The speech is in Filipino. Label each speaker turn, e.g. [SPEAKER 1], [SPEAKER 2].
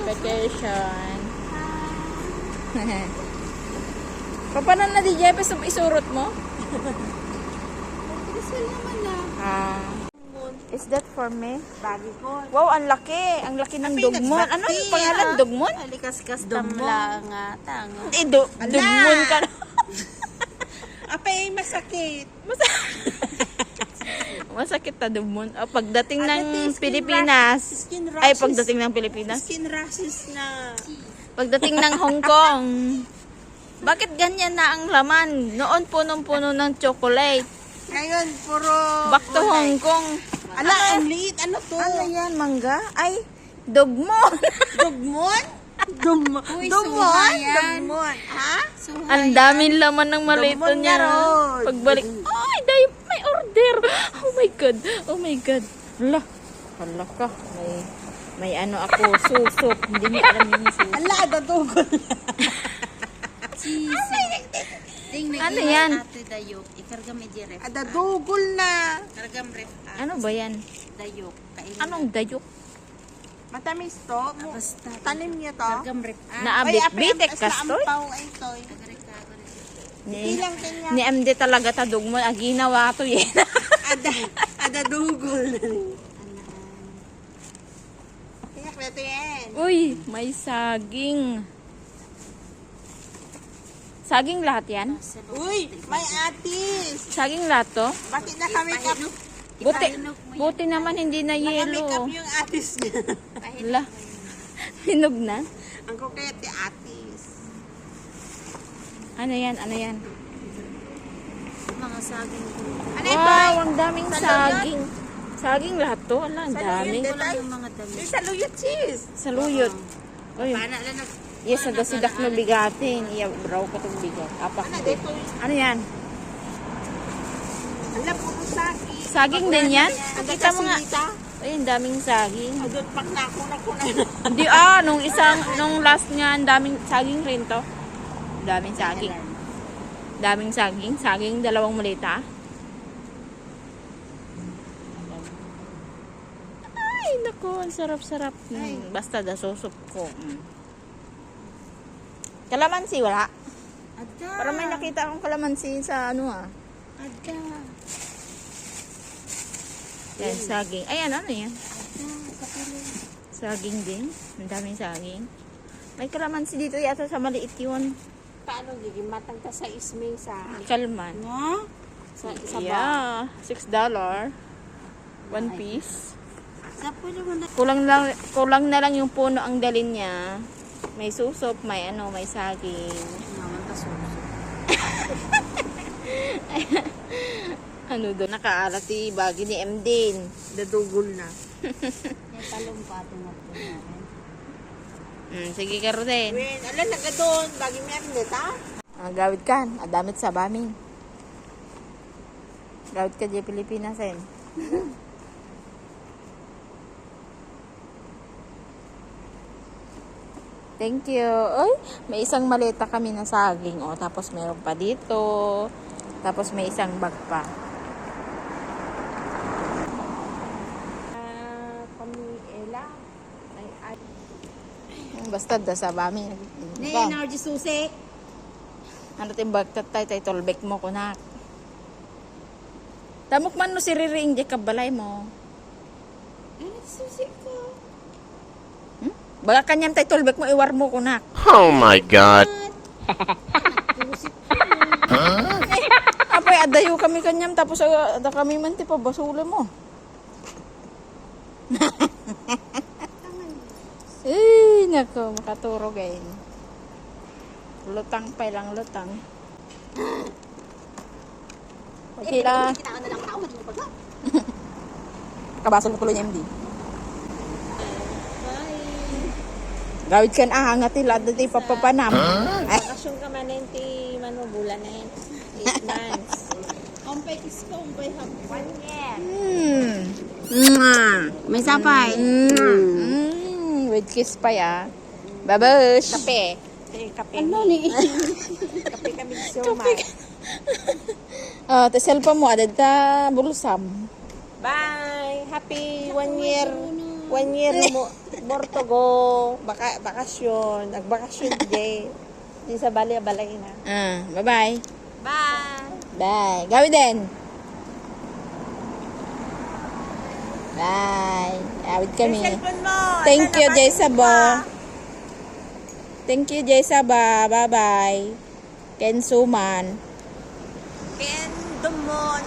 [SPEAKER 1] vacation. Paano na di Jepes isurot mo?
[SPEAKER 2] Kristal naman na.
[SPEAKER 1] Is that for me?
[SPEAKER 2] Bagi ko.
[SPEAKER 1] Wow, ang laki. Ang laki ng dugmon. Ano yung pangalan? Dugmon?
[SPEAKER 2] Alikas-kas tamla nga. Tango.
[SPEAKER 1] Dugmon ka na.
[SPEAKER 2] Apay, masakit.
[SPEAKER 1] Masakit na dugmon. Pagdating ng
[SPEAKER 2] Skin
[SPEAKER 1] Pilipinas.
[SPEAKER 2] Skin rashes.
[SPEAKER 1] Ay, pagdating ng Pilipinas.
[SPEAKER 2] Skin rashes na.
[SPEAKER 1] Pagdating ng Hong Kong. Bakit ganyan na ang laman? Noon punong-puno ng chocolate.
[SPEAKER 2] Ngayon, puro...
[SPEAKER 1] Back to Hong Kong.
[SPEAKER 2] Ala, ang liit. Ano to?
[SPEAKER 1] Ano yan, mangga? Ay, dugmon.
[SPEAKER 2] Dugmon? Dumon? Dumon? Ha?
[SPEAKER 1] Ang daming laman ng malito
[SPEAKER 2] Dugmon
[SPEAKER 1] niya.
[SPEAKER 2] nga ron.
[SPEAKER 1] Pagbalik, ay, dahil may order. Oh my God. Oh my God. Hala ka. May ano ako, susok. Hindi mo alam yung susok.
[SPEAKER 2] Ala, dadugol na.
[SPEAKER 1] Ano yan?
[SPEAKER 3] Ate dayok, ikarga may jiref.
[SPEAKER 2] Dadugol na.
[SPEAKER 3] Kargam ref.
[SPEAKER 1] Ano ba yan?
[SPEAKER 3] Dayok. Kain.
[SPEAKER 1] Anong dayok?
[SPEAKER 2] Matamis to.
[SPEAKER 3] Basta.
[SPEAKER 2] Tanim niya to.
[SPEAKER 3] Kargam ref.
[SPEAKER 1] Naabit-bitek kastoy?
[SPEAKER 2] Naampaw ay to.
[SPEAKER 1] Ni,
[SPEAKER 2] Ilang kanya.
[SPEAKER 1] ni MD talaga tadugmon. Ginawa to yan.
[SPEAKER 2] Dadugol na. Kaya kreto yan.
[SPEAKER 1] Uy, may saging. Saging lahat yan?
[SPEAKER 2] Uy, may atis.
[SPEAKER 1] Saging lahat to?
[SPEAKER 2] Bakit naka-makeup?
[SPEAKER 1] Buti naman hindi na
[SPEAKER 2] Naka-makeup
[SPEAKER 1] yelo.
[SPEAKER 2] yung atis niya.
[SPEAKER 1] Hala. Hinog na?
[SPEAKER 2] Ang kokete atis.
[SPEAKER 1] Ano yan? Ano yan?
[SPEAKER 3] Mga saging ko.
[SPEAKER 2] Ano ito?
[SPEAKER 1] Wow, ang daming saging. Saging lahat to? Ala, ang dami.
[SPEAKER 3] Wala yung mga dami.
[SPEAKER 2] Yung saluyot cheese.
[SPEAKER 1] Saluyot. Uy,
[SPEAKER 3] Paano lang nag...
[SPEAKER 1] yes, sidak no bigatin. Iya, braw ko itong bigat. Apak
[SPEAKER 2] Ano
[SPEAKER 1] din.
[SPEAKER 2] dito?
[SPEAKER 1] Ano yan?
[SPEAKER 2] Alam po ko saging.
[SPEAKER 1] Saging din yan? Kita mo nga.
[SPEAKER 2] Kasilita.
[SPEAKER 1] Ay, ang daming saging.
[SPEAKER 2] Adot pag nakuna na.
[SPEAKER 1] Hindi nung last nga, ang daming saging rin to. Daming saging. Daming saging. Saging, dalawang malita. Ay, naku, ang sarap-sarap. Basta dasusop ko. Kalamansi, wala.
[SPEAKER 3] Ada.
[SPEAKER 1] Parang may nakita akong kalamansi sa
[SPEAKER 3] Ada.
[SPEAKER 1] Yan, saging. Ayan, ano yan?
[SPEAKER 3] Ada. Kapilo.
[SPEAKER 1] Saging din. Ang daming saging. May kalamansi dito yata sa maliit yun.
[SPEAKER 2] Paano giging matang ka sa ismay sa...
[SPEAKER 1] Kalman.
[SPEAKER 3] No?
[SPEAKER 2] Sa
[SPEAKER 1] Yeah, $6. One piece.
[SPEAKER 3] Sa pwede mo na...
[SPEAKER 1] Kulang na lang yung puno ang dalin niya. May susop, may saging.
[SPEAKER 3] Naman ka suso.
[SPEAKER 1] Ano doon? Nakaalat si bagi ni M din.
[SPEAKER 2] Dadugol na.
[SPEAKER 3] May talong pa ito na po namin.
[SPEAKER 1] Sige ka rin.
[SPEAKER 2] Win, ala naga doon. Bagi may arnet, ha?
[SPEAKER 1] Gawid ka. Adamit sa bamin. Gawid ka di Pilipinas eh. Thank you. Ay, may isang maleta kami na saging. O, tapos meron pa dito. Tapos may isang bag pa.
[SPEAKER 2] Pamiela.
[SPEAKER 1] Basta da sa bamin.
[SPEAKER 3] Ni energy susi.
[SPEAKER 1] Ano tayong bag tatay, tay tolbek mo ko na. Tamok man no si Riring, di kabalay mo.
[SPEAKER 3] Energy susi ko.
[SPEAKER 1] Baga kanyang tay tolbek mo, iwar mo ko na.
[SPEAKER 4] Oh my God.
[SPEAKER 1] Apay, adayo kami kanyam, tapos ada kami man, pa basula mo. Eh, nako, makaturo gayin. Lutang pa lang, lutang. Okay lang.
[SPEAKER 2] Kita ka na lang tao.
[SPEAKER 1] Kabasol ko niya MD. Gawid kan hangat nila, dati papapanam. Ay,
[SPEAKER 2] Bakasyon ka man ti manubulan na yun. 8 months. Umpay kisko, umpay hapon. 1 year.
[SPEAKER 3] May sapay.
[SPEAKER 1] With kiss pa ya. Babush.
[SPEAKER 2] Kape. Kape.
[SPEAKER 3] Ano ni?
[SPEAKER 2] Kape kami so much.
[SPEAKER 1] Ta cellphone mo adad ta bulusam.
[SPEAKER 2] Bye. Happy 1 year. 1 year mo. Mortogo, bakasyon, nagbakasyon di. Di sa balay na.
[SPEAKER 1] Bye-bye.
[SPEAKER 2] Bye!
[SPEAKER 1] Bye. Gawin din. Bye. Awit kami.
[SPEAKER 2] Cellphone mo!
[SPEAKER 1] Thank
[SPEAKER 2] Asa
[SPEAKER 1] you,
[SPEAKER 2] na
[SPEAKER 1] Jay
[SPEAKER 2] battery
[SPEAKER 1] Saba.
[SPEAKER 2] pa?
[SPEAKER 1] Thank you, Jay Saba. Bye-bye. Ken Suman.
[SPEAKER 2] Ken Dumon.